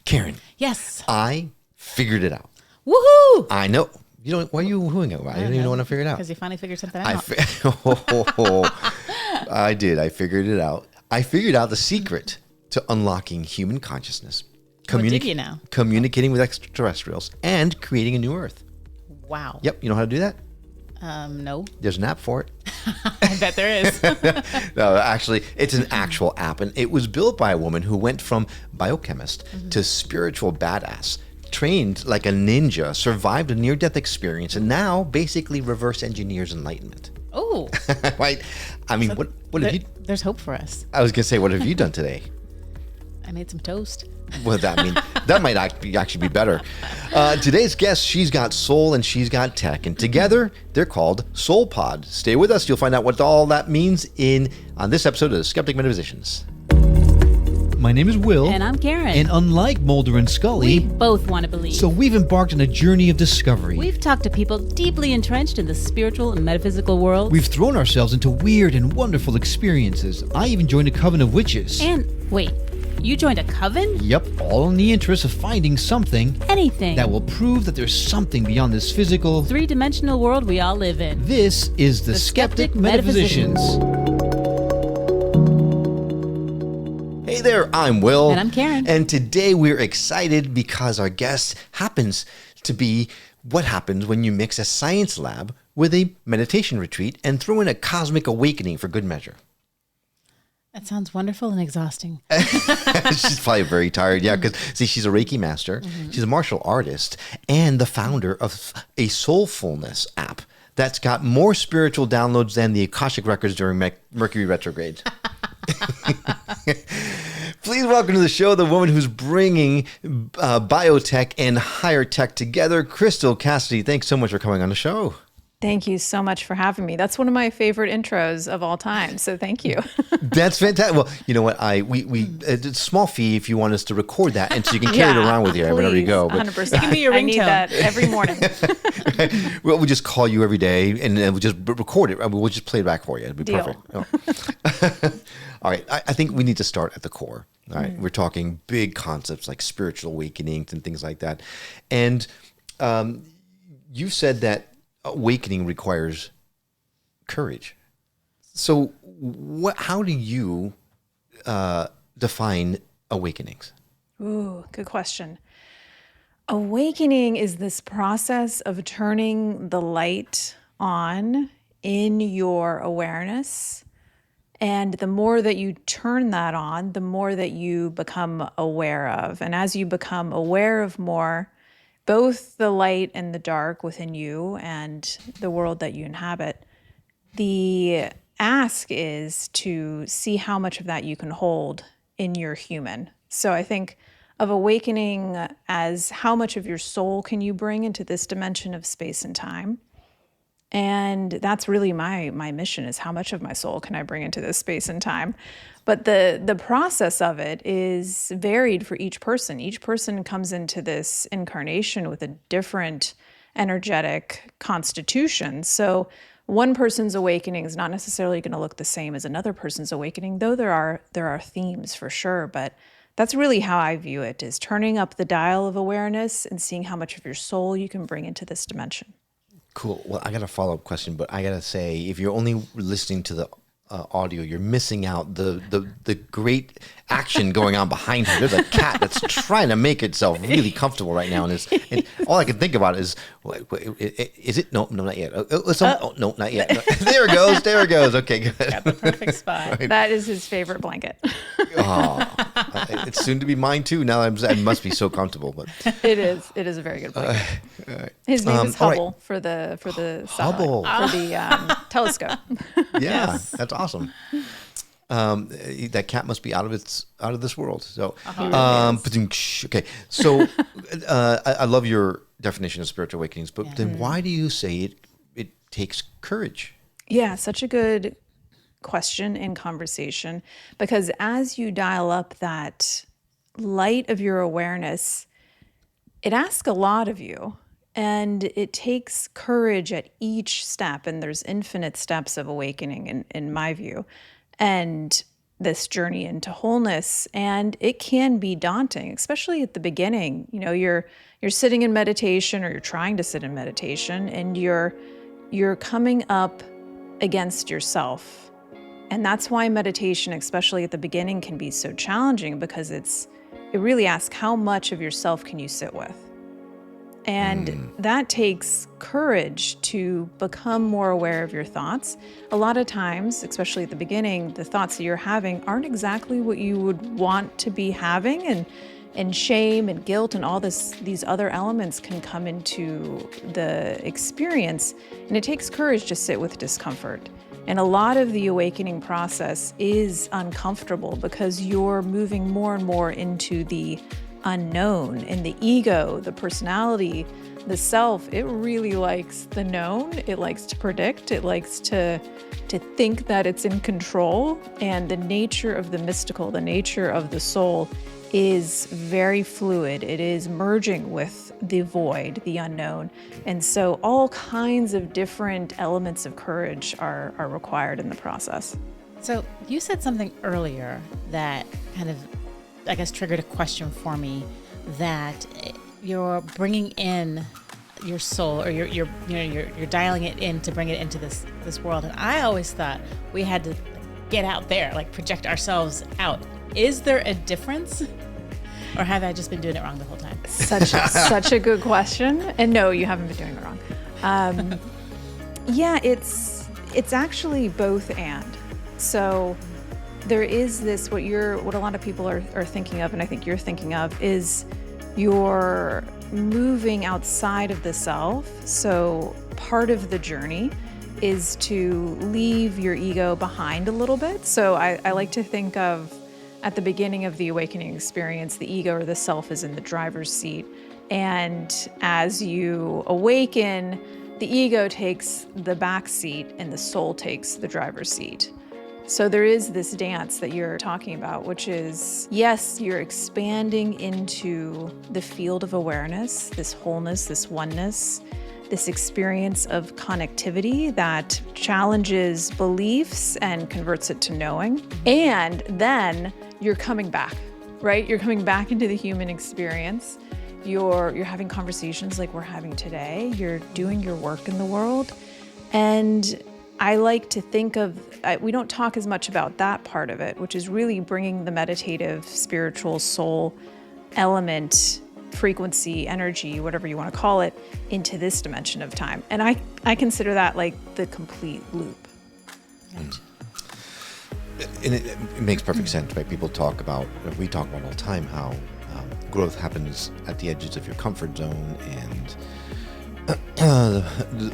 Karen. Yes. I figured it out. Woohoo! I know. You don't. Why are you woohooing about? I don't even know when I figured it out. Because you finally figured something out. I did. I figured it out. I figured out the secret to unlocking human consciousness. What did you know? Communicating with extraterrestrials and creating a new Earth. Wow. Yep. You know how to do that? No. There's an app for it. I bet there is. No, actually, it's an actual app, and it was built by a woman who went from biochemist to spiritual badass, trained like a ninja, survived a near-death experience, and now basically reverse engineers enlightenment. Oh. Right? I mean, what have you... There's hope for us. I was going to say, what have you done today? I made some toast. Well, that might actually be better. Today's guest, she's got soul and she's got tech, and together they're called SoulPod. Stay with us; you'll find out what all that means on this episode of the Skeptic Metaphysicians. My name is Will. And I'm Karen. And unlike Mulder and Scully, We both want to believe. so we've embarked on a journey of discovery. We've talked to people deeply entrenched in the spiritual and metaphysical world. We've thrown ourselves into weird and wonderful experiences. I even joined a coven of witches. And wait, you joined a coven? Yep, all in the interest of finding something Anything. that will prove that there's something beyond this physical, three-dimensional world we all live in. This is the Skeptic Metaphysicians. Hey there, I'm Will. And I'm Karen. And today we're excited because our guest happens to be what happens when you mix a science lab with a meditation retreat and throw in a cosmic awakening for good measure. That sounds wonderful and exhausting. She's probably very tired. Yeah, because see, she's a Reiki master. She's a martial artist and the founder of a soulfulness app that's got more spiritual downloads than the Akashic records during Mercury retrograde. Please welcome to the show the woman who's bringing biotech and higher tech together, Crystal Cassidy. Thanks so much for coming on the show. Thank you so much for having me. That's one of my favorite intros of all time. So thank you. That's fantastic. Well, you know what? It's a small fee if you want us to record that, and so you can carry it around with you wherever you go. But 100%. It can be your I need ringtone. that every morning. we'll just call you every day, and then we'll just record it. We'll just play it back for you. It'll be Deal. perfect. Oh. All right. I think we need to start at the core. All right. We're talking big concepts like spiritual awakenings and things like that. And you said that awakening requires courage. So how do you define awakenings? Ooh, good question. Awakening is this process of turning the light on in your awareness. And the more that you turn that on, the more that you become aware of. And as you become aware of more, both the light and the dark within you and the world that you inhabit, the ask is to see how much of that you can hold in your human. So I think of awakening as how much of your soul can you bring into this dimension of space and time. And that's really my mission, is how much of my soul can I bring into this space and time. But the process of it is varied for each person. Each person comes into this incarnation with a different energetic constitution. So one person's awakening is not necessarily going to look the same as another person's awakening, though there are themes for sure. But that's really how I view it, is turning up the dial of awareness and seeing how much of your soul you can bring into this dimension. Cool. Well, I got a follow-up question, but I got to say, if you're only listening to the audio, you're missing out the great action going on behind her. There's a cat that's trying to make itself really comfortable right now, and all I can think about is it? No, not yet. No, not yet. There it goes. Okay, good. Got the perfect spot. Right. That is his favorite blanket. It's soon to be mine too. Now I must be so comfortable, but It is a very good blanket. right. His name is all right. Hubble for the Hubble. satellite, for the telescope. Yeah, that's awesome. That cat must be out of this world. So, okay. So, I love your definition of spiritual awakenings, but then why do you say it takes courage? Yeah, such a good question and conversation, because as you dial up that light of your awareness, it asks a lot of you. And it takes courage at each step, and there's infinite steps of awakening in my view. And this journey into wholeness. And it can be daunting, especially at the beginning. You know, you're sitting in meditation, or you're trying to sit in meditation, and you're coming up against yourself. And that's why meditation, especially at the beginning, can be so challenging, because it really asks, how much of yourself can you sit with? And that takes courage to become more aware of your thoughts. A lot of times, especially at the beginning, the thoughts that you're having aren't exactly what you would want to be having, and shame and guilt and all these other elements can come into the experience. And it takes courage to sit with discomfort. And a lot of the awakening process is uncomfortable, because you're moving more and more into the unknown. And the ego, the personality, the self, it really likes the known. It likes to predict. It likes to think that it's in control. And the nature of the mystical, the nature of the soul, is very fluid. It is merging with the void, the unknown. And so all kinds of different elements of courage are required in the process. So you said something earlier that kind of, I guess, triggered a question for me, that you're bringing in your soul, or you're dialing it in to bring it into this world. And I always thought we had to get out there, like project ourselves out. Is there a difference, or have I just been doing it wrong the whole time? Such a good question. And no, you haven't been doing it wrong. Yeah, it's actually both and. So there is this, what a lot of people are thinking of, and I think you're thinking of, is you're moving outside of the self. So part of the journey is to leave your ego behind a little bit. So I like to think of, at the beginning of the awakening experience, the ego or the self is in the driver's seat. And as you awaken, the ego takes the back seat and the soul takes the driver's seat. So there is this dance that you're talking about, which is, yes, you're expanding into the field of awareness, this wholeness, this oneness, this experience of connectivity that challenges beliefs and converts it to knowing. And then you're coming back, right? You're coming back into the human experience. You're having conversations like we're having today. You're doing your work in the world. And I like to think of, we don't talk as much about that part of it, which is really bringing the meditative, spiritual soul element, frequency, energy, whatever you want to call it, into this dimension of time. And I consider that like the complete loop. And it makes perfect sense, right? We talk about all the time how growth happens at the edges of your comfort zone, and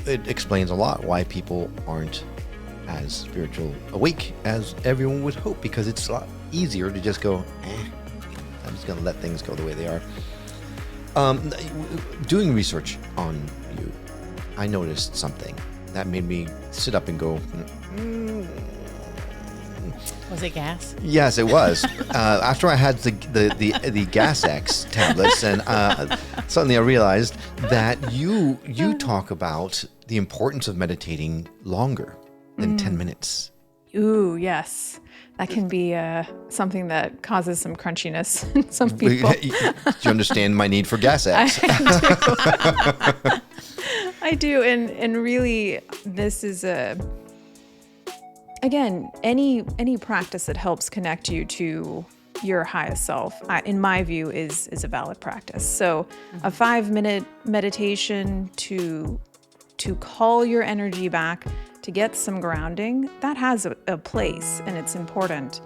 it explains a lot why people aren't as spiritual awake as everyone would hope, because it's a lot easier to just go, I'm just going to let things go the way they are. Doing research on you, I noticed something that made me sit up and go, Was it gas? Yes, it was. After I had the Gas X tablets, and suddenly I realized that you talk about the importance of meditating longer than 10 minutes. Ooh, yes. That can be something that causes some crunchiness in some people. Do you understand my need for Gas X? I do. And really, this is again, any practice that helps connect you to your highest self, in my view, is a valid practice. So a 5-minute meditation to call your energy back, to get some grounding, that has a place, and it's important.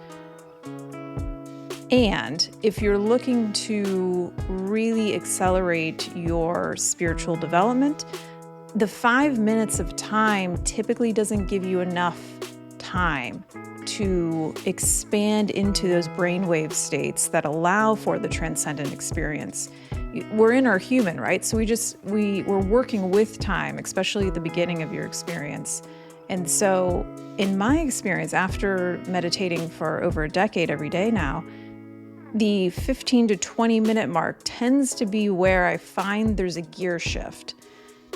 And if you're looking to really accelerate your spiritual development, the 5 minutes of time typically doesn't give you enough time to expand into those brainwave states that allow for the transcendent experience. We're in our human, right? So we're working with time, especially at the beginning of your experience. And so in my experience, after meditating for over a decade every day now, the 15 to 20 minute mark tends to be where I find there's a gear shift.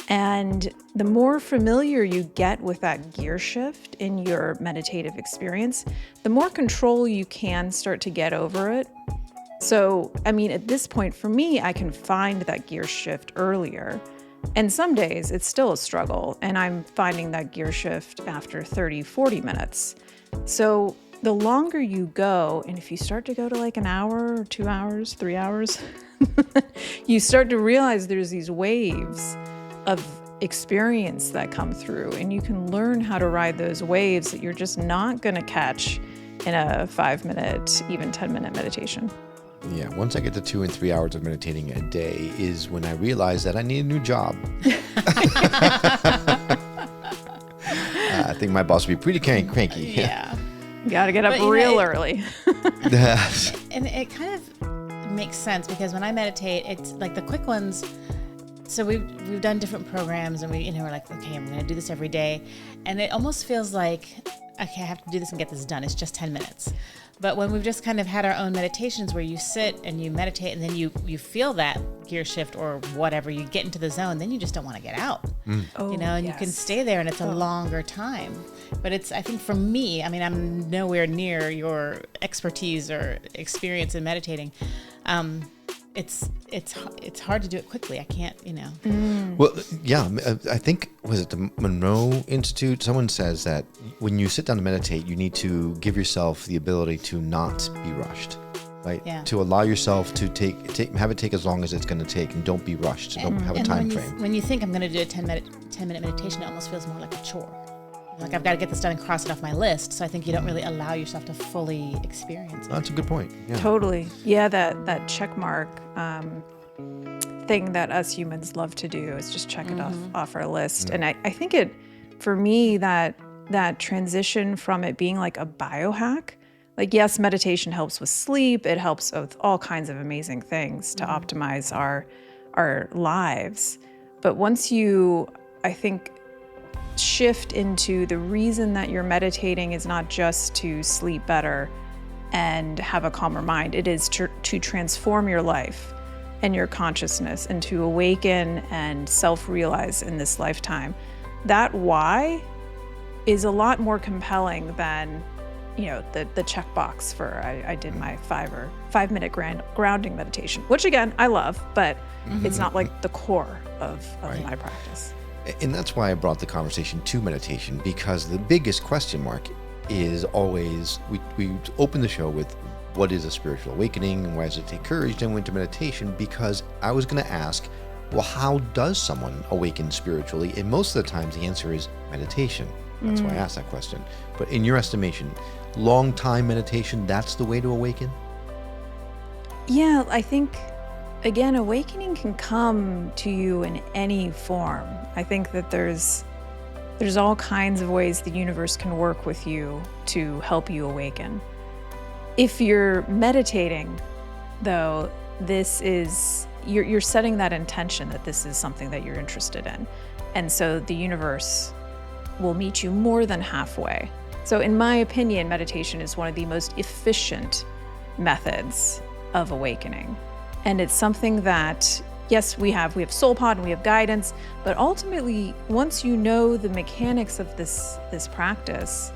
And the more familiar you get with that gear shift in your meditative experience, the more control you can start to get over it. So, I mean, at this point for me, I can find that gear shift earlier. And some days it's still a struggle, and I'm finding that gear shift after 30, 40 minutes. So the longer you go, and if you start to go to like an hour or 2 hours, 3 hours, you start to realize there's these waves of experience that come through, and you can learn how to ride those waves that you're just not going to catch in a 5-minute, even 10-minute meditation. Yeah, once I get to 2 and 3 hours of meditating a day is when I realize that I need a new job. I think my boss would be pretty cranky. Yeah. You got to get up real early. And it kind of makes sense because when I meditate, it's like the quick ones. So we've done different programs, and we're like, okay, I'm going to do this every day. And it almost feels like, okay, I have to do this and get this done. It's just 10 minutes. But when we've just kind of had our own meditations where you sit and you meditate and then you feel that gear shift or whatever, you get into the zone, then you just don't want to get out, and you can stay there, and it's a longer time. But I think for me, I mean, I'm nowhere near your expertise or experience in meditating. It's hard to do it quickly. I can't, Well, yeah, I think, was it the Monroe Institute? Someone says that when you sit down to meditate, you need to give yourself the ability to not be rushed, right? Yeah. To allow yourself to have it take as long as it's going to take, and don't be rushed. Don't have a time frame. When you think I'm going to do a 10-minute meditation, it almost feels more like a chore. Like I've got to get this done and cross it off my list. So I think you don't really allow yourself to fully experience it. That's a good point. Yeah. Totally. Yeah, that check mark thing that us humans love to do is just check it off our list. And I think for me, that transition from it being like a biohack, like yes, meditation helps with sleep. It helps with all kinds of amazing things to optimize our lives. But once you, I think, shift into the reason that you're meditating is not just to sleep better and have a calmer mind. It is to transform your life and your consciousness and to awaken and self-realize in this lifetime. That why is a lot more compelling than, the checkbox for I did my 5-minute grounding meditation, which again, I love, but it's not like the core of my practice. And that's why I brought the conversation to meditation, because the biggest question mark is always, we open the show with, what is a spiritual awakening and why does it take courage? Then went to meditation because I was going to ask, well, how does someone awaken spiritually? And most of the times the answer is meditation. That's why I asked that question. But in your estimation, long time meditation, that's the way to awaken? Yeah, I think, again, awakening can come to you in any form. I think that there's all kinds of ways the universe can work with you to help you awaken. If you're meditating, though, this is, you're setting that intention that this is something that you're interested in. And so the universe will meet you more than halfway. So in my opinion, meditation is one of the most efficient methods of awakening. And it's something that, yes, we have SoulPod and we have guidance, but ultimately, once you know the mechanics of this practice,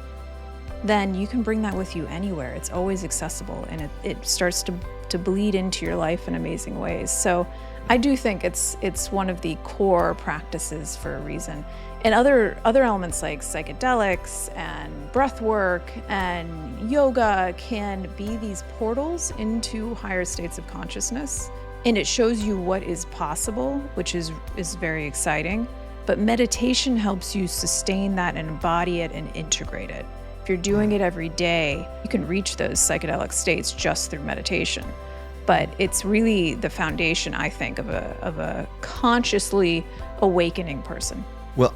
then you can bring that with you anywhere. It's always accessible, and it starts to bleed into your life in amazing ways. So I do think it's one of the core practices for a reason. And other elements like psychedelics and breath work and yoga can be these portals into higher states of consciousness. And it shows you what is possible, which is very exciting. But meditation helps you sustain that and embody it and integrate it. If you're doing it every day, you can reach those psychedelic states just through meditation. But it's really the foundation, I think, of a consciously awakening person. Well,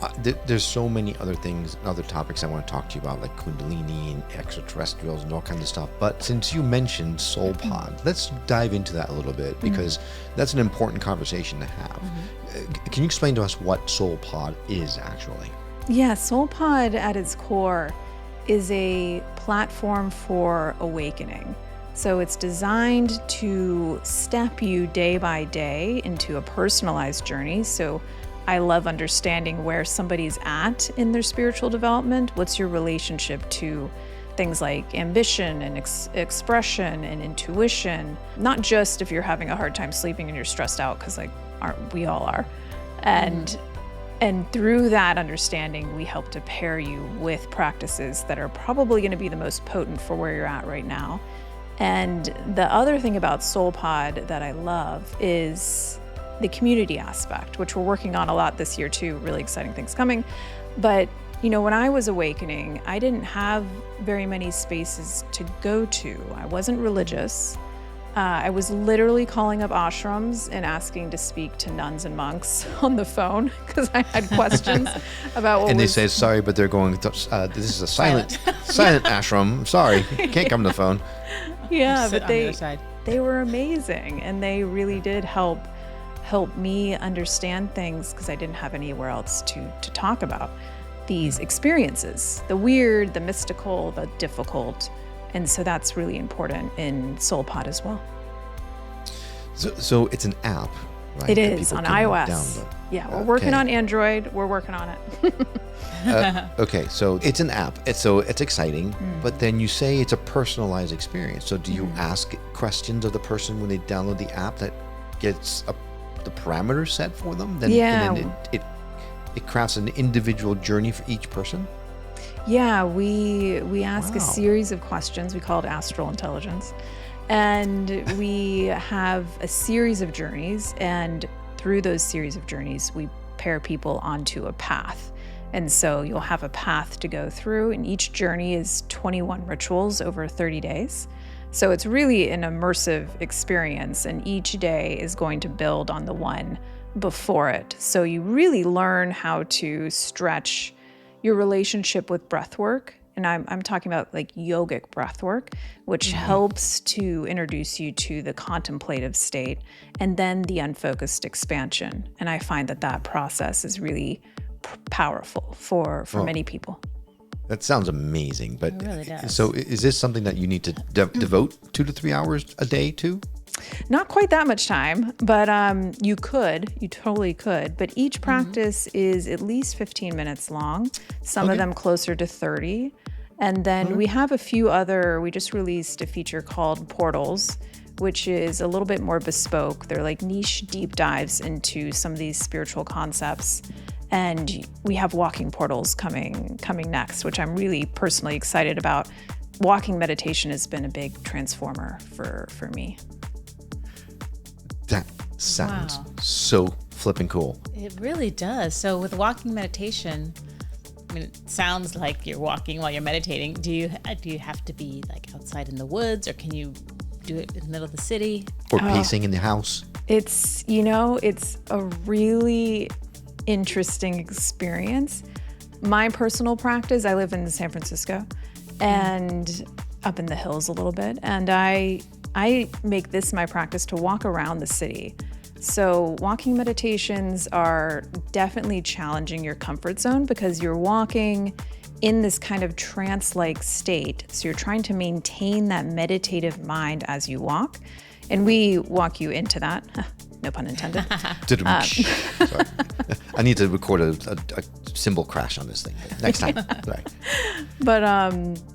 there's so many other things, other topics I want to talk to you about, like Kundalini and extraterrestrials and all kinds of stuff. But since you mentioned SoulPod, let's dive into that a little bit, because that's an important conversation to have. Can you explain to us what SoulPod is actually? Yeah, SoulPod at its core is a platform for awakening. So it's designed to step you day by day into a personalized journey. So I love understanding where somebody's at in their spiritual development. What's your relationship to things like ambition and expression and intuition? Not just if you're having a hard time sleeping and you're stressed out, because we all are. And through that understanding, we help to pair you with practices that are probably going to be the most potent for where you're at right now. And the other thing about SoulPod that I love is the community aspect, which we're working on a lot this year too. Really exciting things coming. But when I was awakening, I didn't have very many spaces to go to. I wasn't religious. I was literally calling up ashrams and asking to speak to nuns and monks on the phone because I had questions about what. And they say, sorry, but they're going, this is a silent ashram. Sorry, can't come to the phone. Yeah, but they were amazing, and they really did help me understand things because I didn't have anywhere else to talk about these experiences, the weird, the mystical, the difficult. And so that's really important in SoulPod as well. So it's an app, right? It is on iOS. Download. Yeah, we're working on Android. We're working on it. Okay, so it's an app. It's exciting, but then you say it's a personalized experience. So do you ask questions of the person when they download the app that gets the parameters set for them? And then it crafts an individual journey for each person? Yeah, we ask a series of questions. We call it astral intelligence. And we have a series of journeys, and through those series of journeys, we pair people onto a path. And so you'll have a path to go through, and each journey is 21 rituals over 30 days. So it's really an immersive experience, and each day is going to build on the one before it. So you really learn how to stretch your relationship with breath work. And I'm talking about like yogic breath work, which helps to introduce you to the contemplative state and then the unfocused expansion. And I find that process is really powerful for many people. That sounds amazing. But it really does. So is this something that you need to devote 2 to 3 hours a day to? Not quite that much time, but you totally could. But each practice is at least 15 minutes long, some of them closer to 30. And then we have a few we just released a feature called Portals, which is a little bit more bespoke. They're like niche deep dives into some of these spiritual concepts. And we have walking portals coming next, which I'm really personally excited about. Walking meditation has been a big transformer for me. That sounds so flipping cool. It really does. So with walking meditation, I mean, it sounds like you're walking while you're meditating. Do you have to be like outside in the woods, or can you do it in the middle of the city? Or pacing in the house? It's a really interesting experience. My personal practice, I live in San Francisco and up in the hills a little bit, and I make this my practice to walk around the city. So walking meditations are definitely challenging your comfort zone because you're walking in this kind of trance-like state. So you're trying to maintain that meditative mind as you walk. And we walk you into that. No pun intended. Sorry. I need to record a cymbal crash on this thing next time. Right. But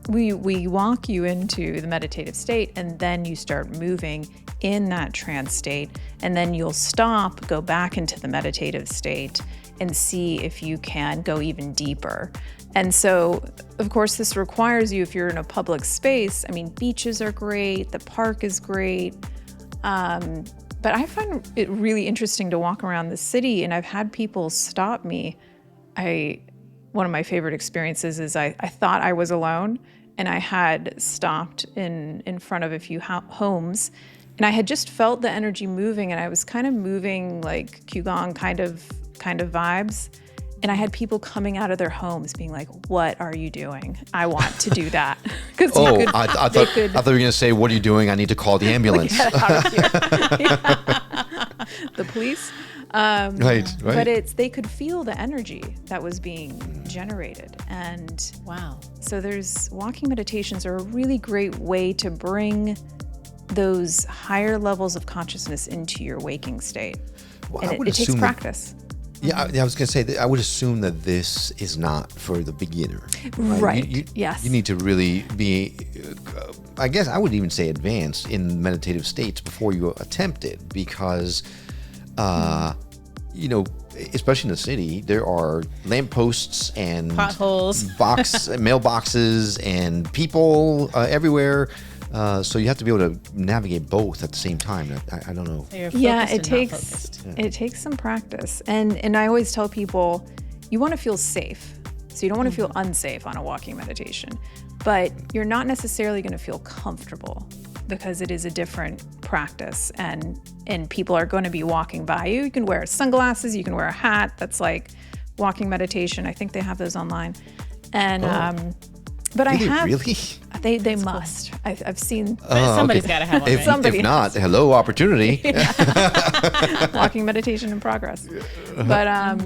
we walk you into the meditative state, and then you start moving in that trance state, and then you'll stop, go back into the meditative state, and see if you can go even deeper. And so, of course, this requires you, if you're in a public space, I mean, beaches are great, the park is great, but I find it really interesting to walk around the city, and I've had people stop me. One of my favorite experiences is I thought I was alone, and I had stopped in front of a few homes, and I had just felt the energy moving, and I was kind of moving like Qigong kind of vibes. And I had people coming out of their homes being like, "What are you doing? I want to do that." I thought you were going to say, "What are you doing? I need to call the ambulance." Get out of here. The police. Right. But they could feel the energy that was being generated. And wow. So walking meditations are a really great way to bring those higher levels of consciousness into your waking state. Well, and it takes practice. Yeah, I was going to say that I would assume that this is not for the beginner. Right. Yes. You need to really be, I guess I would even say advanced in meditative states before you attempt it, because, especially in the city, there are lampposts and potholes, mailboxes, and people everywhere. So you have to be able to navigate both at the same time. I don't know. So you're it takes some practice. And I always tell people, you want to feel safe. So you don't want to feel unsafe on a walking meditation, but you're not necessarily going to feel comfortable, because it is a different practice, and people are going to be walking by you. You can wear sunglasses, you can wear a hat that's like walking meditation. I think they have those online. And but Really? They must. I've seen. Somebody's got to have one. If not, hello, opportunity. Walking meditation in progress. But I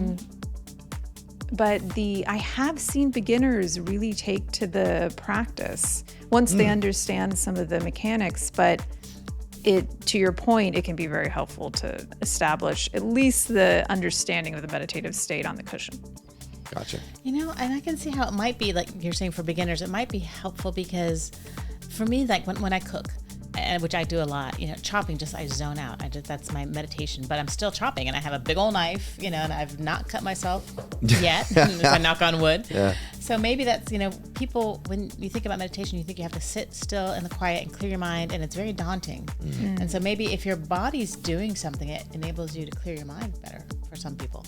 have seen beginners really take to the practice once they understand some of the mechanics. But to your point, it can be very helpful to establish at least the understanding of the meditative state on the cushion. Gotcha. And I can see how it might be, like you're saying, for beginners, it might be helpful, because for me, like when I cook, which I do a lot, chopping, I zone out. That's my meditation, but I'm still chopping, and I have a big old knife, and I've not cut myself yet, if I knock on wood. Yeah. So maybe that's, people, when you think about meditation, you think you have to sit still in the quiet and clear your mind, and it's very daunting. Mm. And so maybe if your body's doing something, it enables you to clear your mind better for some people.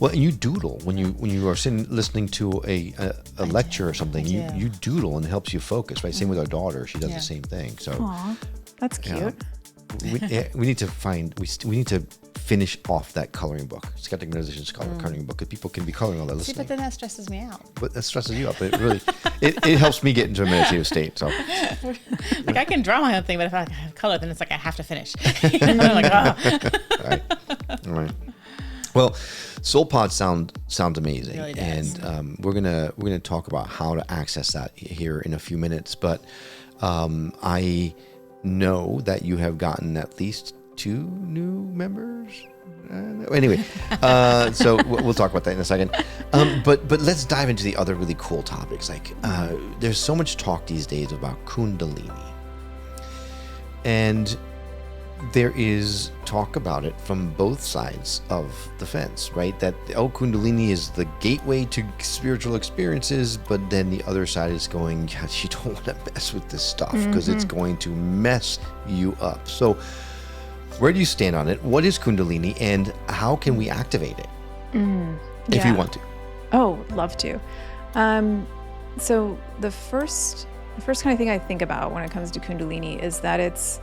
Well, and you doodle when you are sitting listening to a lecture or something. You doodle, and it helps you focus. Right. Same with our daughter; she does the same thing. So, aww, that's cute. We need to we need to finish off that coloring book. Psychiatric Meditation's coloring book, because people can be coloring all that listening. See, but then that stresses me out. But that stresses you out. But it really it helps me get into a meditative state. So, like, I can draw my own thing, but if I have color, then it's like I have to finish. I'm like, All right. Well, SoulPod sounds amazing, it really does. And we're gonna talk about how to access that here in a few minutes. But I know that you have gotten at least 2 new members. Anyway, so we'll talk about that in a second. But let's dive into the other really cool topics. Like, there's so much talk these days about Kundalini, and there is talk about it from both sides of the fence, right? That Kundalini is the gateway to spiritual experiences, but then the other side is going, you don't want to mess with this stuff, because it's going to mess you up. So where do you stand on it? What is Kundalini, and how can we activate it if you want to? Oh, love to. So the first kind of thing I think about when it comes to Kundalini is that it's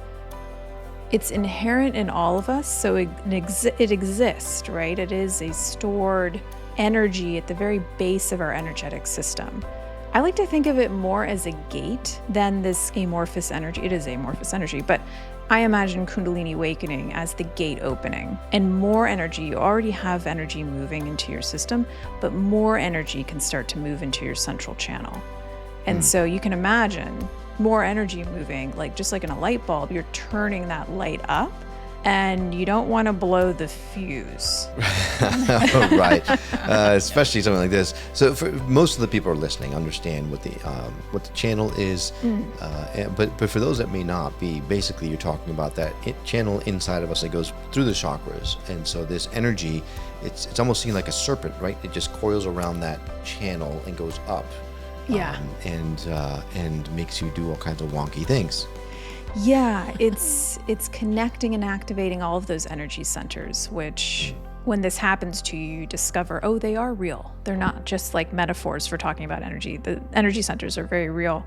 inherent in all of us, so it exists, right? It is a stored energy at the very base of our energetic system. I like to think of it more as a gate than this amorphous energy. It is amorphous energy, but I imagine Kundalini awakening as the gate opening, and more energy. You already have energy moving into your system, but more energy can start to move into your central channel. And so you can imagine more energy moving, just like in a light bulb, you're turning that light up, and you don't want to blow the fuse. Right. Especially something like this. So for most of the people who are listening, understand what the channel is. But for those that may not be, basically you're talking about that channel inside of us that goes through the chakras. And so this energy, it's almost seen like a serpent, right? It just coils around that channel and goes up. Yeah. And makes you do all kinds of wonky things. Yeah, it's connecting and activating all of those energy centers, which when this happens to you, you discover, they are real. They're not just like metaphors for talking about energy. The energy centers are very real.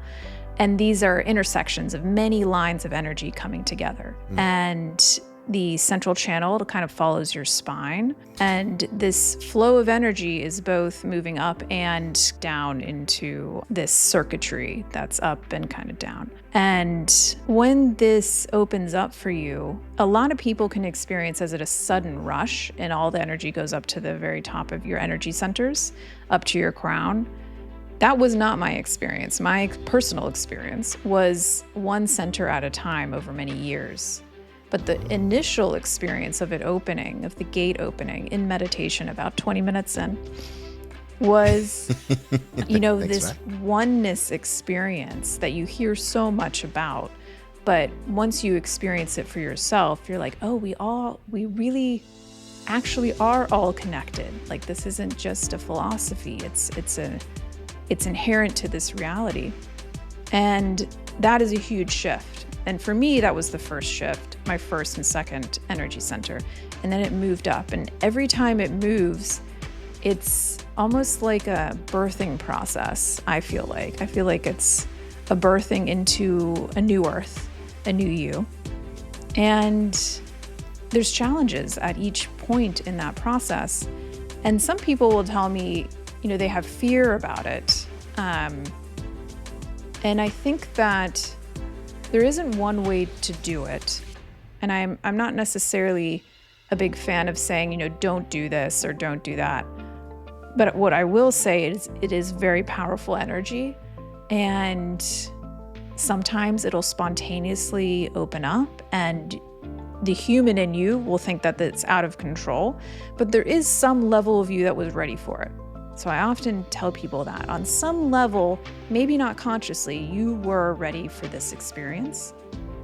And these are intersections of many lines of energy coming together. And the central channel kind of follows your spine, and this flow of energy is both moving up and down into this circuitry that's up and kind of down. And when this opens up for you, a lot of people can experience as a sudden rush, and all the energy goes up to the very top of your energy centers, up to your crown. That was not my experience. My personal experience was one center at a time over many years. But the initial experience of it opening, of the gate opening in meditation about 20 minutes in, was, this oneness experience that you hear so much about. But once you experience it for yourself, you're like, oh, we really actually are all connected. Like, this isn't just a philosophy. It's inherent to this reality. And that is a huge shift. And for me, that was the first shift, my first and second energy center. And then it moved up. And every time it moves, it's almost like a birthing process, I feel like. I feel like it's a birthing into a new earth, a new you. And there's challenges at each point in that process. And some people will tell me, they have fear about it. And I think that there isn't one way to do it. And I'm not necessarily a big fan of saying, don't do this or don't do that. But what I will say is it is very powerful energy. And sometimes it'll spontaneously open up, and the human in you will think that it's out of control. But there is some level of you that was ready for it. So I often tell people that on some level, maybe not consciously, you were ready for this experience.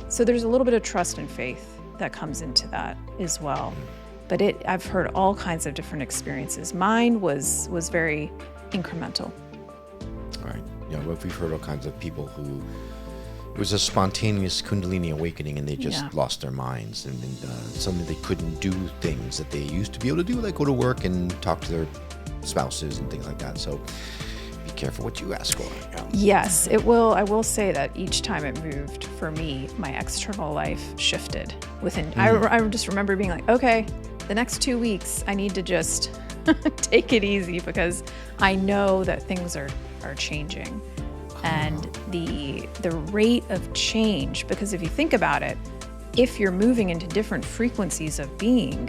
So there's a little bit of trust and faith that comes into that as well. But I've heard all kinds of different experiences. Mine was very incremental. All right. We've heard all kinds of people who, it was a spontaneous Kundalini awakening and they just lost their minds. And suddenly they couldn't do things that they used to be able to do, like go to work and talk to their spouses and things like that. So be careful what you ask for. Yes, it will. I will say that each time it moved for me, my external life shifted within. I just remember being like, okay, the next 2 weeks, I need to just take it easy because I know that things are changing. And the rate of change, because if you think about it, if you're moving into different frequencies of being,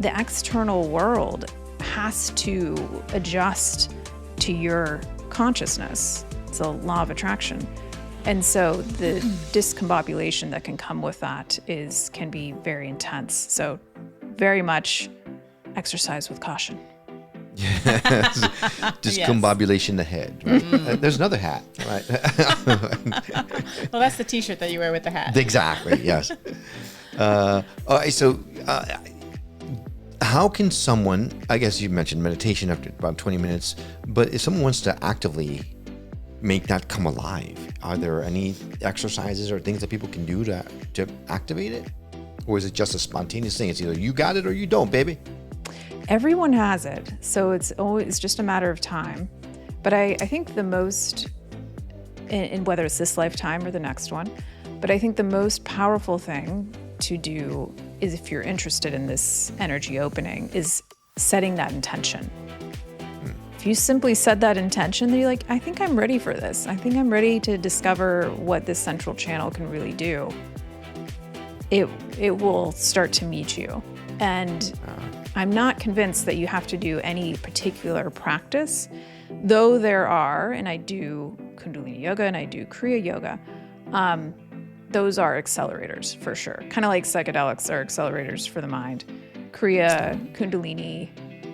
the external world has to adjust to your consciousness. It's a law of attraction. And so the discombobulation that can come with that can be very intense. So very much exercise with caution. Discombobulation the head, right? There's another hat, right? Well, that's the t-shirt that you wear with the hat. Exactly, yes. All right, so how can someone, I guess you mentioned meditation after about 20 minutes, but if someone wants to actively make that come alive, are there any exercises or things that people can do to activate it? Or is it just a spontaneous thing? It's either you got it or you don't, baby. Everyone has it, so it's just a matter of time. But I think the most, in whether it's this lifetime or the next one, but I think the most powerful thing to do is, if you're interested in this energy opening, is setting that intention. If you simply set that intention, then you're like, I think I'm ready for this. I think I'm ready to discover what this central channel can really do. It will start to meet you. And I'm not convinced that you have to do any particular practice, though there are, and I do Kundalini yoga and I do Kriya yoga. Those are accelerators for sure. Kind of like psychedelics are accelerators for the mind. Kriya, Kundalini,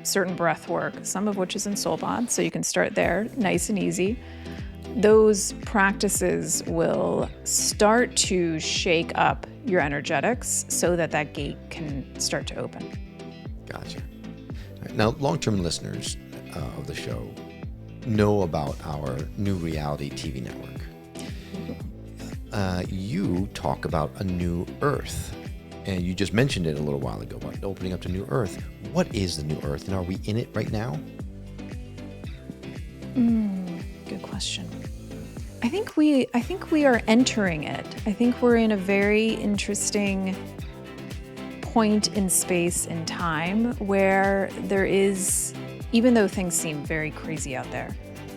certain breath work, some of which is in SoulPod, so you can start there, nice and easy. Those practices will start to shake up your energetics so that gate can start to open. Gotcha. Right, now, long-term listeners of the show know about our New Reality TV network. You talk about a new Earth, and you just mentioned it a little while ago about opening up to new Earth. What is the new Earth, and are we in it right now? Good question. I think we are entering it. I think we're in a very interesting point in space and time where there is, even though things seem very crazy out there,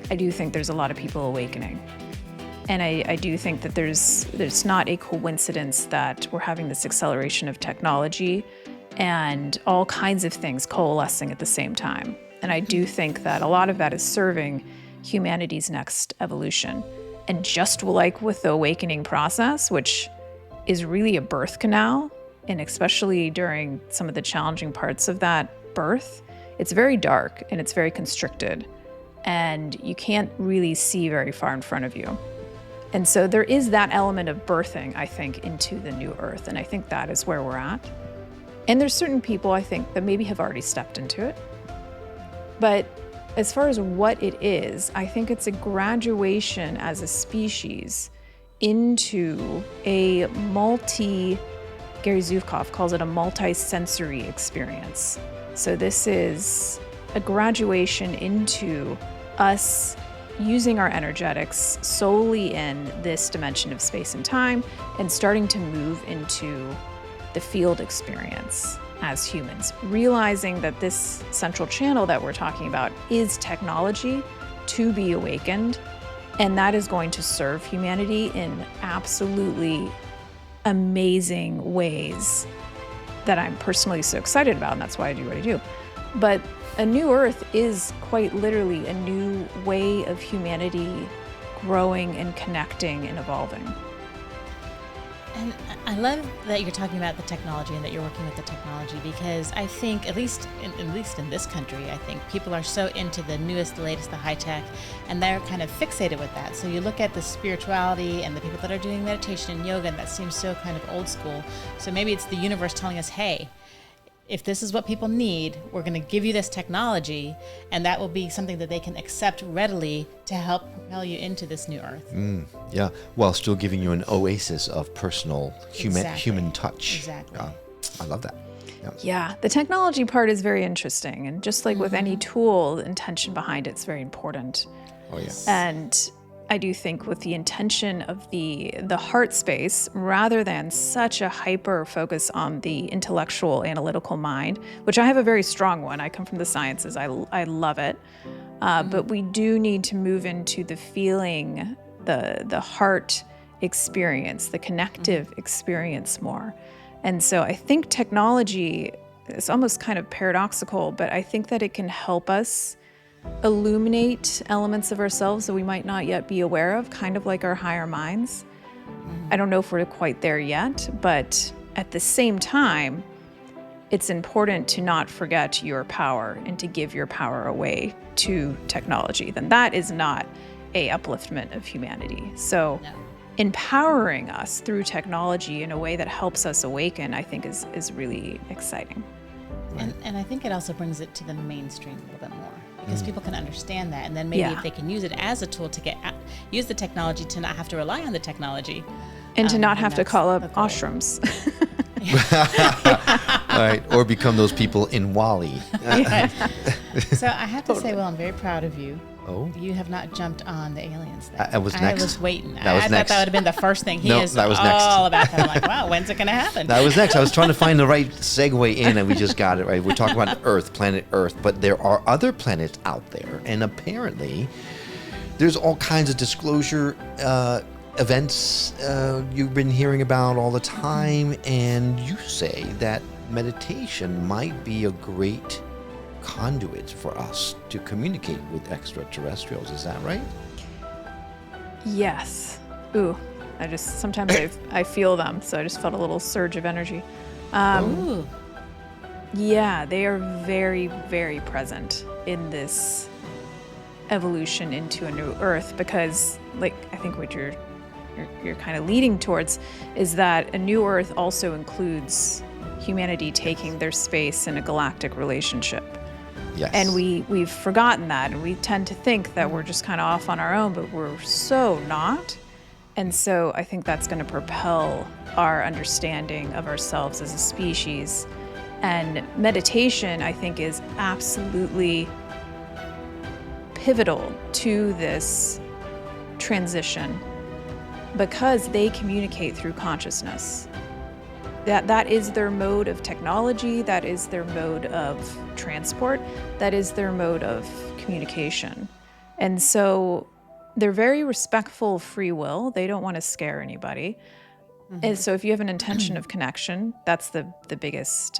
I do think there's a lot of people awakening. And I do think that there's not a coincidence that we're having this acceleration of technology and all kinds of things coalescing at the same time. And I do think that a lot of that is serving humanity's next evolution. And just like with the awakening process, which is really a birth canal, and especially during some of the challenging parts of that birth, it's very dark and it's very constricted, and you can't really see very far in front of you. And so there is that element of birthing, I think, into the new earth, and I think that is where we're at. And there's certain people, I think, that maybe have already stepped into it. But as far as what it is, I think it's a graduation as a species into a Gary Zuvkov calls it a multi-sensory experience. So this is a graduation into us using our energetics solely in this dimension of space and time and starting to move into the field experience as humans, realizing that this central channel that we're talking about is technology to be awakened, and that is going to serve humanity in absolutely amazing ways that I'm personally so excited about, and that's why I do what I do. But a new earth is quite literally a new way of humanity growing and connecting and evolving. And I love that you're talking about the technology and that you're working with the technology, because I think, at least in this country, I think people are so into the newest, the latest, the high tech, and they're kind of fixated with that. So you look at the spirituality and the people that are doing meditation and yoga, and that seems so kind of old school. So maybe it's the universe telling us, hey, if this is what people need, we're going to give you this technology, and that will be something that they can accept readily to help propel you into this new earth. Yeah, while still giving you an oasis of personal human touch. Exactly. I love that. Yeah, the technology part is very interesting, and just like with any tool, the intention behind it's very important. Oh yeah. And I do think with the intention of the heart space, rather than such a hyper focus on the intellectual analytical mind, which I have a very strong one. I come from the sciences. I love it. But we do need to move into the feeling, the heart experience, the connective experience more. And so I think technology is almost kind of paradoxical, but I think that it can help us illuminate elements of ourselves that we might not yet be aware of, kind of like our higher minds. I don't know if we're quite there yet, but at the same time, it's important to not forget your power and to give your power away to technology. Then that is not a upliftment of humanity. So empowering us through technology in a way that helps us awaken, I think is really exciting. And I think it also brings it to the mainstream a little bit more, because people can understand that, and then maybe if they can use it as a tool to use the technology to not have to rely on the technology. And to not have to call up ashrams. Right, or become those people in Wall-E. So I have to say, well, I'm very proud of you. Oh. You have not jumped on the aliens thing. I was next. I was waiting. I thought that would have been the first thing. He is that was next. all about that. I'm like, wow, when's it going to happen? That was next. I was trying to find the right segue in, and we just got it right. We're talking about Earth, planet Earth, but there are other planets out there, and apparently there's all kinds of disclosure events you've been hearing about all the time, and you say that meditation might be a great conduit for us to communicate with extraterrestrials. Is that right? Yes. Ooh, sometimes I feel them, so I just felt a little surge of energy. Ooh. Yeah, they are very, very present in this evolution into a new Earth, because, like, I think what you're kind of leading towards is that a new Earth also includes humanity taking their space in a galactic relationship. Yes. And we've forgotten that, and we tend to think that we're just kind of off on our own, but we're so not. And so I think that's going to propel our understanding of ourselves as a species. And meditation, I think, is absolutely pivotal to this transition, because they communicate through consciousness. That is their mode of technology, that is their mode of transport, that is their mode of communication. And so they're very respectful of free will. They don't want to scare anybody. Mm-hmm. And so if you have an intention of connection, that's the biggest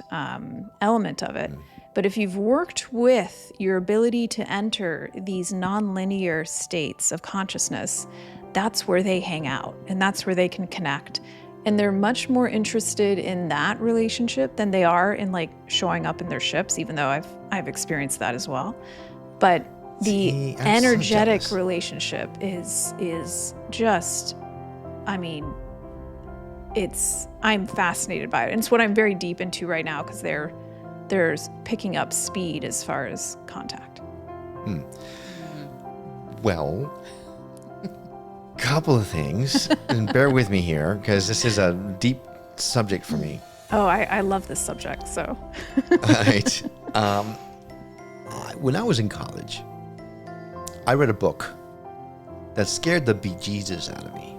element of it. But if you've worked with your ability to enter these nonlinear states of consciousness, that's where they hang out, and that's where they can connect. And they're much more interested in that relationship than they are in like showing up in their ships, even though I've experienced that as well. But the energetic relationship is just, I mean, I'm fascinated by it. And it's what I'm very deep into right now because there's picking up speed as far as contact. Well, couple of things, and bear with me here because this is a deep subject for me. Oh, I love this subject, so. All right. When I was in college, I read a book that scared the bejesus out of me.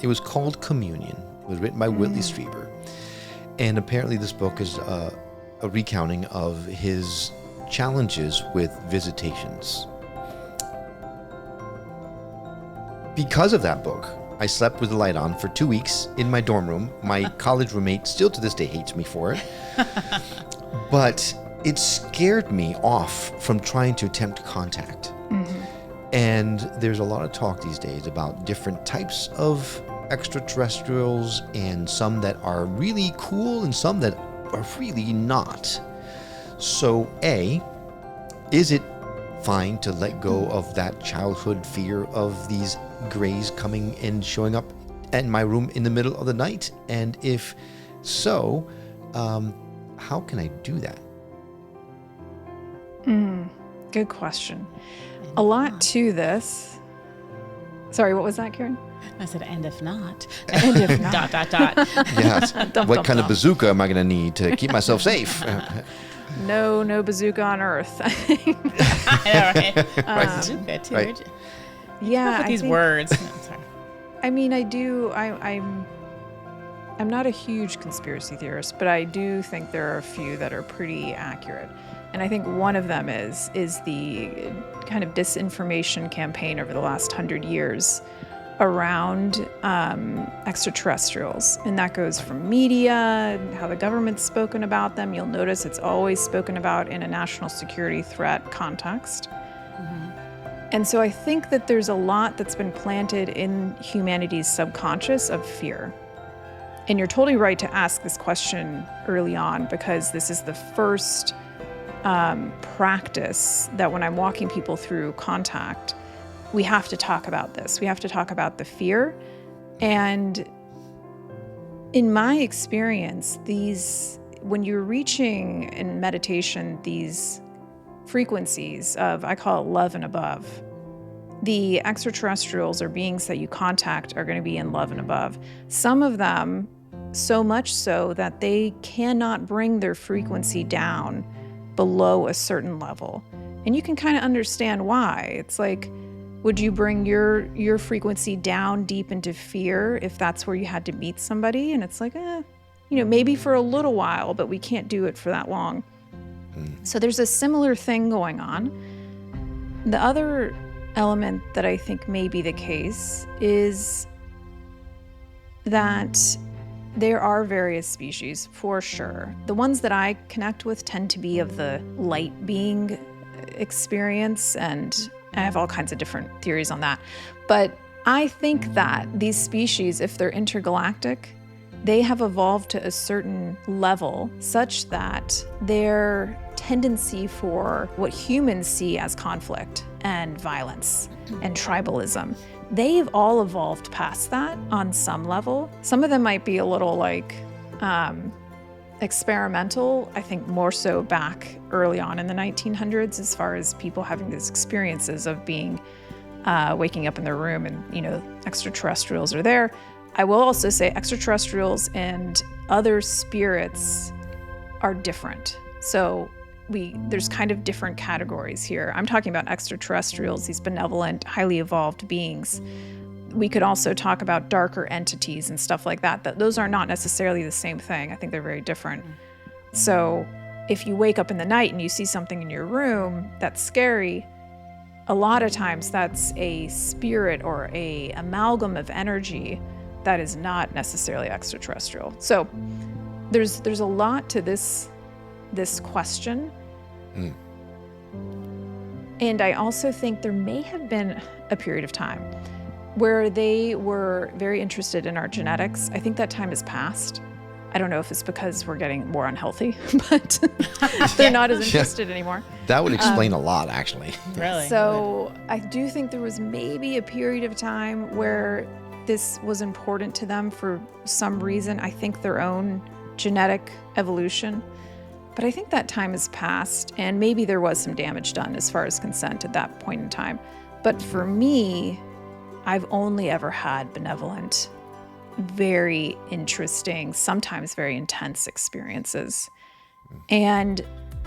It was called Communion. It was written by Whitley Strieber. And apparently this book is a recounting of his challenges with visitations. Because of that book, I slept with the light on for 2 weeks in my dorm room. My college roommate still to this day hates me for it. But it scared me off from trying to attempt contact. And there's a lot of talk these days about different types of extraterrestrials and some that are really cool and some that are really not. So A, is it fine to let go of that childhood fear of these grays coming and showing up in my room in the middle of the night? And if so, how can I do that? Good question. A lot to this. Sorry, what was that, Karen? I said, and if not, And if not. dot. Yes. Dum, What dum, kind of dum. bazooka am I going to need to keep myself safe? No bazooka on Earth. I know, right? Bazooka, too. Right. Yeah, With I these think- words. No, sorry. I mean, I do. I'm not a huge conspiracy theorist, but I do think there are a few that are pretty accurate. And I think one of them is the kind of disinformation campaign over the last 100 years around extraterrestrials. And that goes from media, how the government's spoken about them. You'll notice it's always spoken about in a national security threat context. And so I think that there's a lot that's been planted in humanity's subconscious of fear. And you're totally right to ask this question early on, because this is the first practice that when I'm walking people through contact, we have to talk about this. We have to talk about the fear. And in my experience, when you're reaching in meditation these frequencies of, I call it love and above, the extraterrestrials or beings that you contact are going to be in love and above. Some of them, so much so that they cannot bring their frequency down below a certain level. And you can kind of understand why. It's like, would you bring your frequency down deep into fear if that's where you had to meet somebody? And it's like, maybe for a little while, but we can't do it for that long. So there's a similar thing going on. The other element that I think may be the case is that there are various species, for sure. The ones that I connect with tend to be of the light being experience, and I have all kinds of different theories on that. But I think that these species, if they're intergalactic, they have evolved to a certain level such that their tendency for what humans see as conflict and violence and tribalism, they've all evolved past that on some level. Some of them might be a little like experimental, I think more so back early on in the 1900s, as far as people having these experiences of being, waking up in their room and, extraterrestrials are there. I will also say extraterrestrials and other spirits are different. So there's kind of different categories here. I'm talking about extraterrestrials, these benevolent, highly evolved beings. We could also talk about darker entities and stuff like that. Those are not necessarily the same thing. I think they're very different. So if you wake up in the night and you see something in your room that's scary, a lot of times that's a spirit or a amalgam of energy that is not necessarily extraterrestrial. So there's a lot to this question. And I also think there may have been a period of time where they were very interested in our genetics. I think that time is past. I don't know if it's because we're getting more unhealthy, but they're not as interested anymore. That would explain a lot, actually. Really? So I do think there was maybe a period of time where this was important to them for some reason. I think their own genetic evolution. But I think that time has passed, and maybe there was some damage done as far as consent at that point in time. But for me, I've only ever had benevolent, very interesting, sometimes very intense experiences. And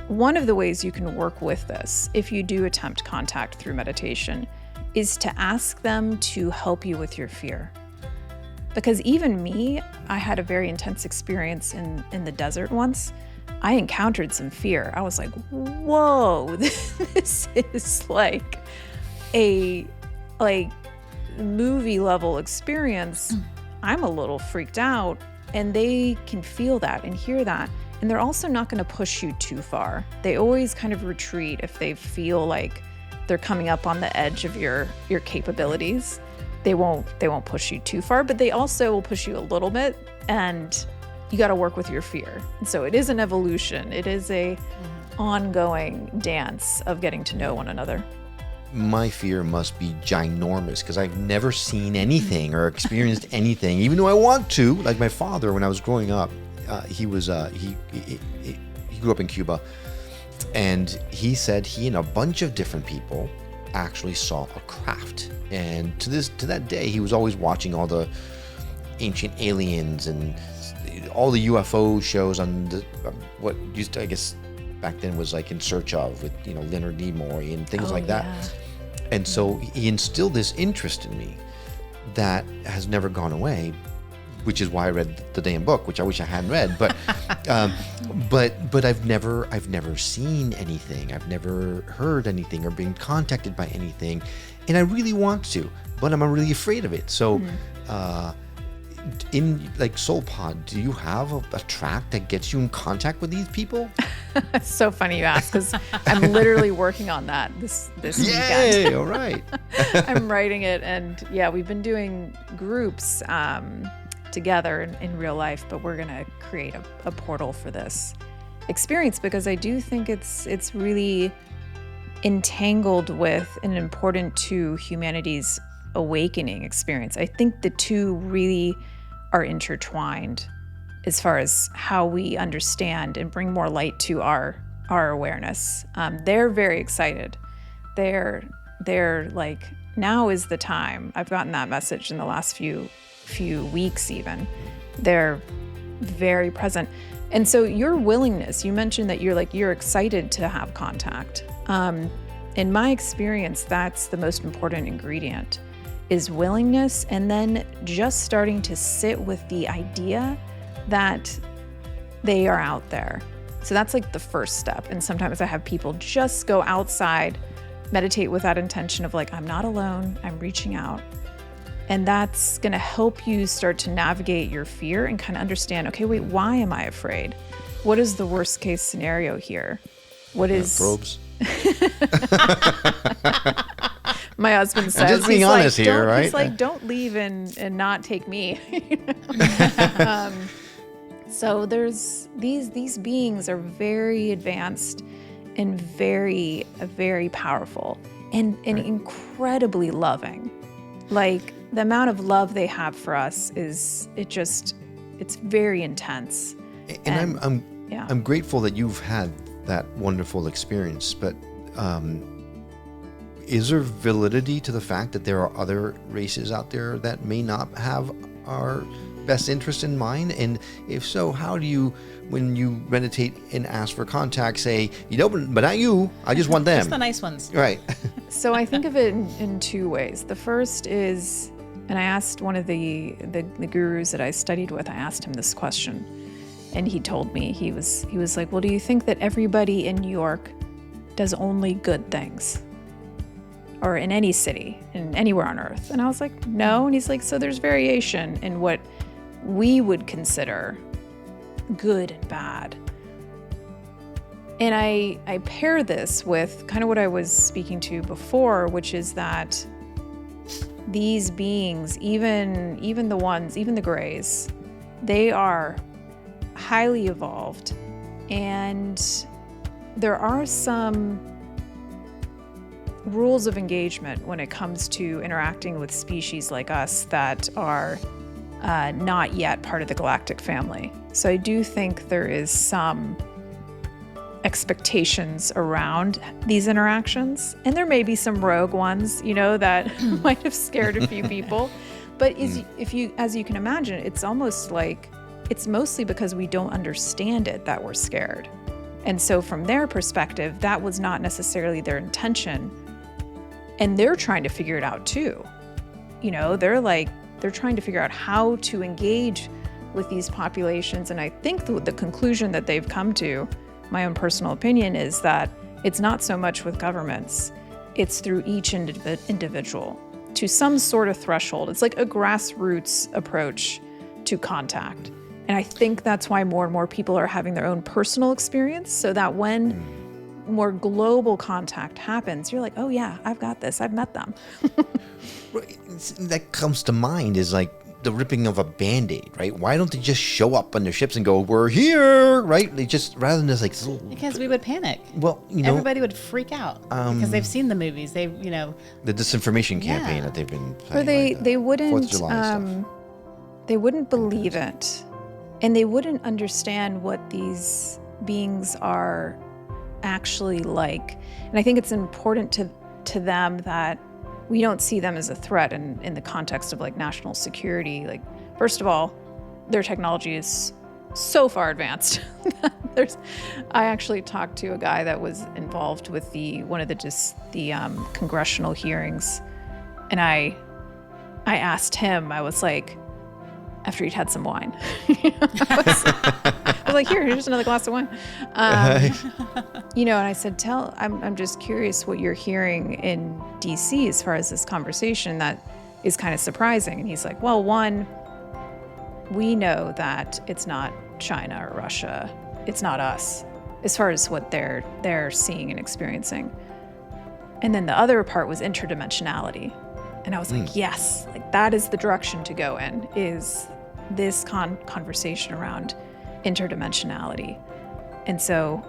one of the ways you can work with this, if you do attempt contact through meditation, is to ask them to help you with your fear. Because even me, I had a very intense experience in the desert once. I encountered some fear. I was like, whoa, this is like a movie level experience. I'm a little freaked out, and they can feel that and hear that. And they're also not going to push you too far. They always kind of retreat if they feel like they're coming up on the edge of your capabilities. They won't push you too far, but they also will push you a little bit, and you got to work with your fear. And so it is an evolution. It is a ongoing dance of getting to know one another. My fear must be ginormous because I've never seen anything or experienced anything, even though I want to. Like my father, when I was growing up, he grew up in Cuba, and he said he and a bunch of different people actually saw a craft. And to that day, he was always watching all the ancient aliens and all the UFO shows on what used to, I guess, back then was like In Search Of with, Leonard Nimoy and things like that. Yeah. And so he instilled this interest in me that has never gone away, which is why I read the damn book, which I wish I hadn't read. But but I've never seen anything. I've never heard anything or been contacted by anything, and I really want to, but I'm really afraid of it. So. In like SoulPod, do you have a track that gets you in contact with these people? It's so funny you ask, because I'm literally working on that this weekend. Yay! All right. I'm writing it, and yeah, we've been doing groups together in real life, but we're gonna create a portal for this experience because I do think it's really entangled with and important to humanity's awakening experience. I think the two really are intertwined as far as how we understand and bring more light to our awareness. They're very excited. They're like, now is the time. I've gotten that message in the last few weeks even. They're very present. And so your willingness, you mentioned that you're excited to have contact. In my experience, that's the most important ingredient, is willingness, and then just starting to sit with the idea that they are out there. So that's like the first step. And sometimes I have people just go outside, meditate with that intention of like, I'm not alone, I'm reaching out. And that's gonna help you start to navigate your fear and kind of understand, okay, wait, why am I afraid? What is the worst case scenario here? What is... Probes. My husband says, I'm just being honest here, right? He's like, don't leave and not take me. So there's these beings are very advanced and very, very powerful and incredibly loving. Like the amount of love they have for us it's very intense. And I'm grateful that you've had that wonderful experience, but is there validity to the fact that there are other races out there that may not have our best interest in mind? And if so, how do you, when you meditate and ask for contact, say, but not you, I just want them? Just the nice ones. Right. So I think of it in two ways. The first is, and I asked one of the gurus that I studied with, I asked him this question, and he told me, he was like, well, do you think that everybody in New York does only good things? Or in any city, in anywhere on earth? And I was like, no. And he's like, so there's variation in what we would consider good and bad. And I pair this with kind of what I was speaking to before, which is that these beings, even the grays, they are highly evolved, and there are some rules of engagement when it comes to interacting with species like us that are not yet part of the galactic family. So I do think there is some expectations around these interactions, and there may be some rogue ones, that might have scared a few people. But as you can imagine, it's almost like it's mostly because we don't understand it that we're scared. And so from their perspective, that was not necessarily their intention. And they're trying to figure it out too. They're trying to figure out how to engage with these populations. And I think the conclusion that they've come to, my own personal opinion, is that it's not so much with governments, it's through each individual to some sort of threshold. It's like a grassroots approach to contact. And I think that's why more and more people are having their own personal experience, so that when more global contact happens, you're like, oh yeah, I've got this, I've met them. That comes to mind is like the ripping of a Band-Aid, right? Why don't they just show up on their ships and go, we're here, right? They just, rather than just like... Because we would panic. Well, everybody would freak out because they've seen the movies. The disinformation campaign that they've been playing. Or they wouldn't, 4th of July stuff. They wouldn't believe it. And they wouldn't understand what these beings are actually like. And I think it's important to them that we don't see them as a threat in the context of like national security. Like, first of all, their technology is so far advanced. I actually talked to a guy that was involved with one of the congressional hearings, and I asked him, I was like, after he'd had some wine, I was like, here's another glass of wine. And I said, I'm just curious what you're hearing in DC as far as this conversation that is kind of surprising. And he's like, well, one, we know that it's not China or Russia. It's not us as far as what they're seeing and experiencing. And then the other part was interdimensionality. And I was like, yes, like that is the direction to go in, is this conversation around interdimensionality. And so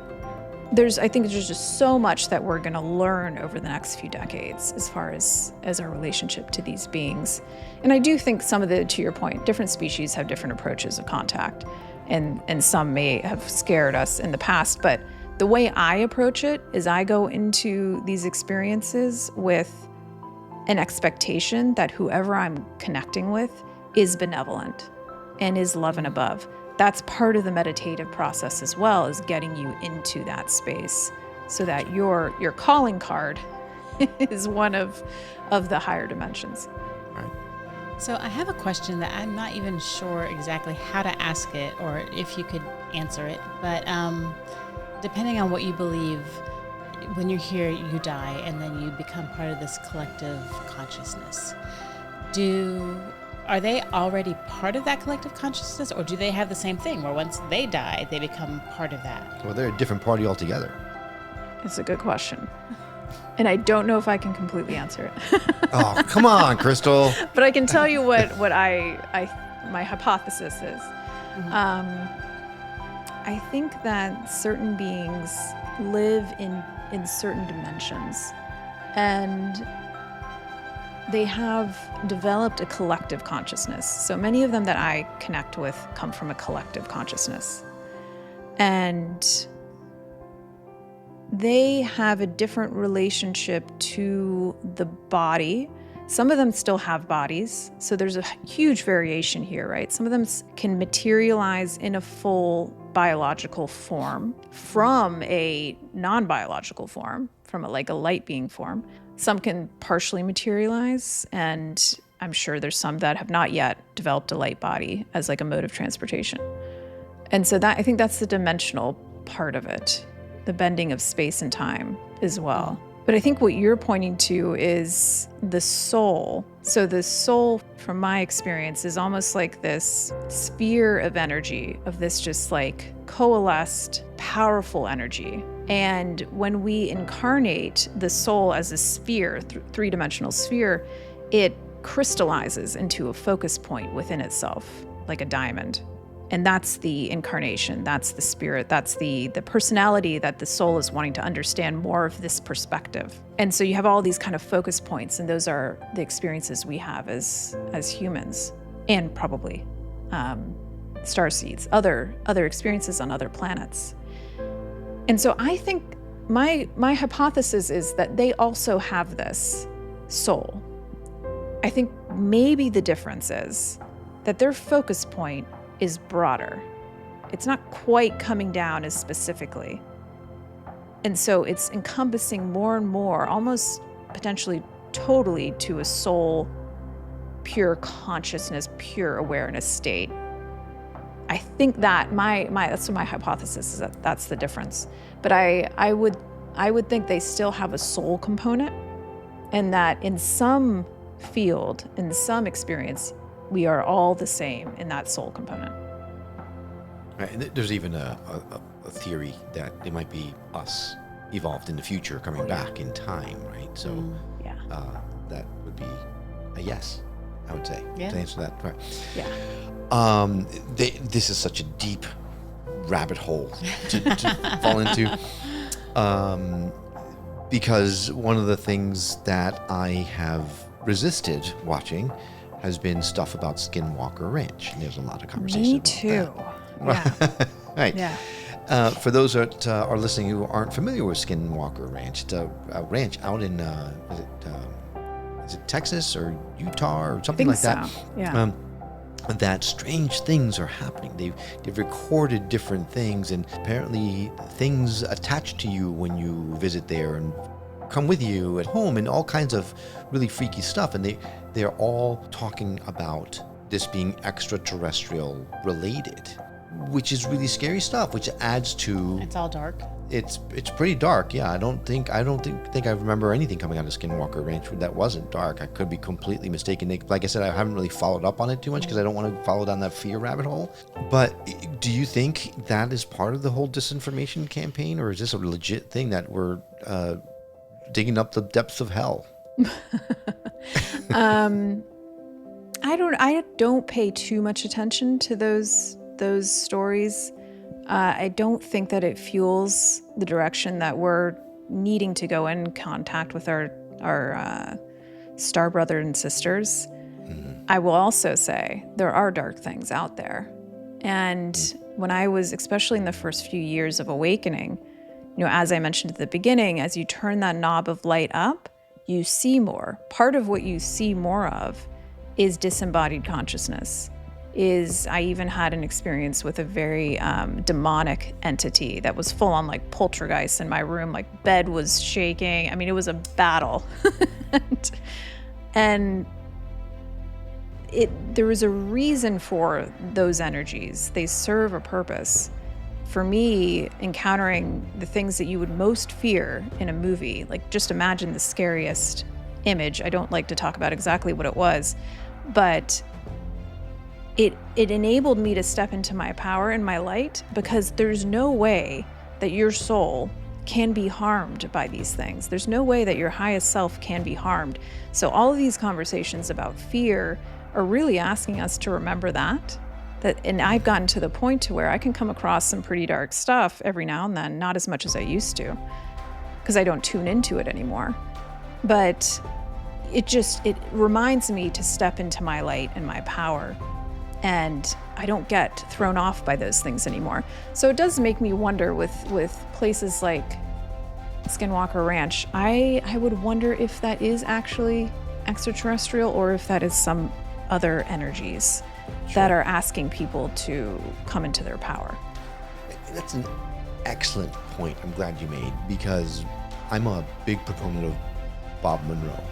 I think there's just so much that we're going to learn over the next few decades as far as our relationship to these beings. And I do think to your point, different species have different approaches of contact, and some may have scared us in the past. But the way I approach it is I go into these experiences with an expectation that whoever I'm connecting with is benevolent and is love and above. That's part of the meditative process as well, is getting you into that space so that your calling card is one of the higher dimensions. Right. So I have a question that I'm not even sure exactly how to ask it or if you could answer it, but depending on what you believe, when you're here, you die, and then you become part of this collective consciousness. Are they already part of that collective consciousness, or do they have the same thing where once they die, they become part of that? Well, they're a different party altogether. It's a good question. And I don't know if I can completely answer it. Oh, come on, Crystal. But I can tell you what my hypothesis is. I think that certain beings live in certain dimensions, and they have developed a collective consciousness. So many of them that I connect with come from a collective consciousness. And they have a different relationship to the body. Some of them still have bodies, so there's a huge variation here, right? Some of them can materialize in a full biological form from a non-biological form, from a light being form. Some can partially materialize, and I'm sure there's some that have not yet developed a light body as like a mode of transportation. And so I think that's the dimensional part of it, the bending of space and time as well. But I think what you're pointing to is the soul. So the soul, from my experience, is almost like this sphere of energy, of this just like coalesced, powerful energy. And when we incarnate the soul as a sphere, three-dimensional sphere, it crystallizes into a focus point within itself, like a diamond. And that's the incarnation, that's the spirit, that's the personality that the soul is wanting to understand more of this perspective. And so you have all these kind of focus points, and those are the experiences we have as humans, and probably starseeds, other experiences on other planets. And so I think my hypothesis is that they also have this soul. I think maybe the difference is that their focus point is broader. It's not quite coming down as specifically. And so it's encompassing more and more, almost potentially totally, to a soul, pure consciousness, pure awareness state. I think that that's what my hypothesis is, that that's the difference. But I would think they still have a soul component, and that in some field, in some experience, we are all the same in that soul component. Right, and there's even a theory that it might be us evolved in the future coming back in time, right? So Yeah. That would be a yes, I would say, to answer that. Right. Yeah. This is such a deep rabbit hole to fall into, because one of the things that I have resisted watching has been stuff about Skinwalker Ranch. And there's a lot of conversation Me about too. that. Yeah. Right. Yeah. For those that are listening who aren't familiar with Skinwalker Ranch, it's a ranch out in, is it Texas or Utah or something like that? So. Yeah. That strange things are happening. They've recorded different things, and apparently things attach to you when you visit there and come with you at home, and all kinds of really freaky stuff. And they're all talking about this being extraterrestrial related, which is really scary stuff, which adds to... It's all dark. It's pretty dark, yeah. I don't think I remember anything coming out of Skinwalker Ranch that wasn't dark. I could be completely mistaken. Like I said, I haven't really followed up on it too much because I don't want to follow down that fear rabbit hole. But do you think that is part of the whole disinformation campaign, or is this a legit thing that we're digging up the depths of hell? I don't pay too much attention to those stories. I don't think that it fuels the direction that we're needing to go in contact with our star brothers and sisters. Mm-hmm. I will also say there are dark things out there. And when I was, especially in the first few years of awakening, as I mentioned at the beginning, as you turn that knob of light up, you see more. Part of what you see more of is disembodied consciousness. I even had an experience with a very demonic entity that was full on like poltergeist in my room, like bed was shaking. I mean, it was a battle. and there was a reason for those energies. They serve a purpose. For me, encountering the things that you would most fear in a movie, like just imagine the scariest image. I don't like to talk about exactly what it was, but it enabled me to step into my power and my light, because there's no way that your soul can be harmed by these things. There's no way that your highest self can be harmed. So all of these conversations about fear are really asking us to remember that. And I've gotten to the point to where I can come across some pretty dark stuff every now and then, not as much as I used to, because I don't tune into it anymore. But it reminds me to step into my light and my power. And I don't get thrown off by those things anymore. So it does make me wonder with places like Skinwalker Ranch, I would wonder if that is actually extraterrestrial, or if that is some other energies that are asking people to come into their power. That's an excellent point I'm glad you made, because I'm a big proponent of Bob Monroe.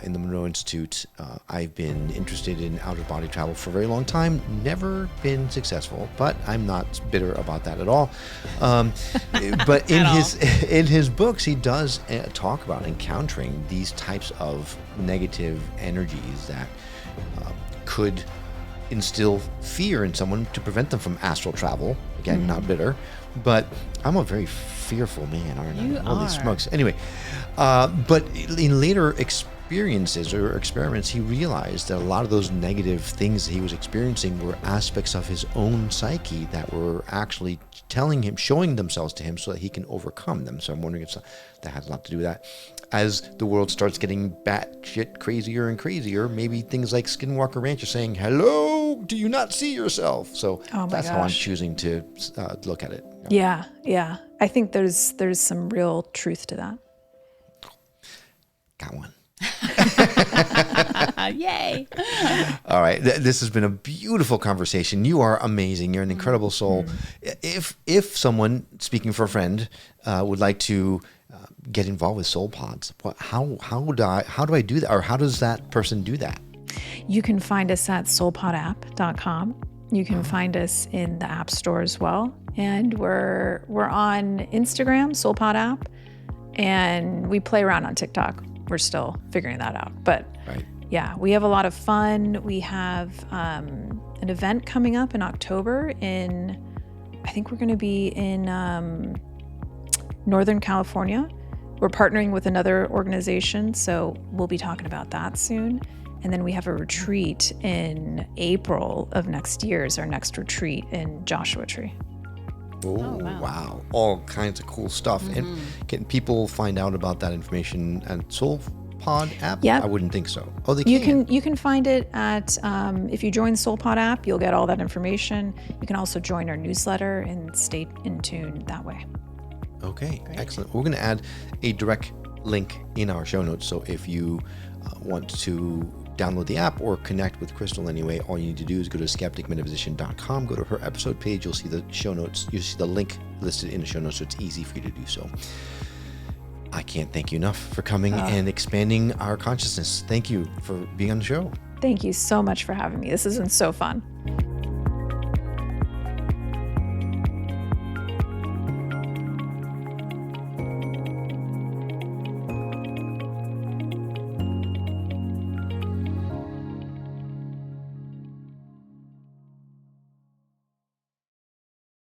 In the Monroe Institute, I've been interested in out-of-body travel for a very long time. Never been successful, but I'm not bitter about that at all. But in his books, he does talk about encountering these types of negative energies that could instill fear in someone to prevent them from astral travel. Again, not bitter, but I'm a very fearful man, aren't I? You Holy are. smokes. Anyway, but in later experiences or experiments, he realized that a lot of those negative things that he was experiencing were aspects of his own psyche that were actually telling him, showing themselves to him so that he can overcome them. So I'm wondering if that has a lot to do with that. As the world starts getting batshit crazier and crazier, maybe things like Skinwalker Ranch are saying, hello, do you not see yourself? So that's how I'm choosing to look at it. Yeah. I think there's some real truth to that. Got one. Yay. All right. This has been a beautiful conversation. You are amazing. You're an incredible soul. If someone, speaking for a friend, would like to get involved with SoulPods, how do I do that? Or how does that person do that? You can find us at soulpodapp.com. You can find us in the App Store as well. And we're on Instagram, SoulPod app, and we play around on TikTok. We're still figuring that out. But yeah, we have a lot of fun. We have an event coming up in October I think we're going to be in Northern California. We're partnering with another organization, so we'll be talking about that soon. And then we have a retreat in April of next year, is our next retreat in Joshua Tree. Oh, wow. All kinds of cool stuff. And can people find out about that information at SoulPod app? Yeah. I wouldn't think so. Oh, they can? You can find it at, if you join SoulPod app, you'll get all that information. You can also join our newsletter and stay in tune that way. Okay, excellent. We're going to add a direct link in our show notes. So if you want to download the app or connect with Crystal anyway, all you need to do is go to skepticmetaphysician.com, go to her episode page. You'll see the show notes. You'll see the link listed in the show notes, so it's easy for you to do so. I can't thank you enough for coming and expanding our consciousness. Thank you for being on the show. Thank you so much for having me. This has been so fun.